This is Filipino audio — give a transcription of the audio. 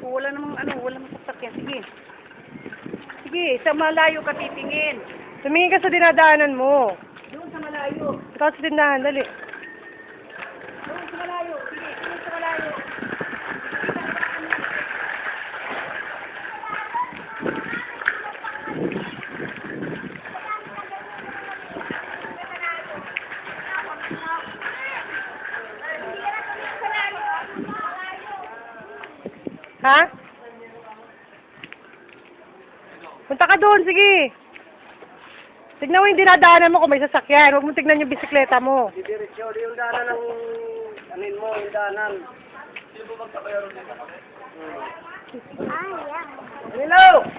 ko. Wala namang ano, wala namang sasakyan. Sige. Sige, sa malayo ka titingin. Tumingin ka sa dinadaanan mo. Doon sa malayo. Ikaw sa tindahan, dali. Doon sa malayo. Sige, doon sa malayo. Ha? Punta ka doon, sige. Tignan mo yung dinadaanan mo kung may sasakyan. Huwag mo tignan yung bisikleta mo. Diretso, di yung daanan ng anin mo, yung daanan. Ah, yeah. Hello!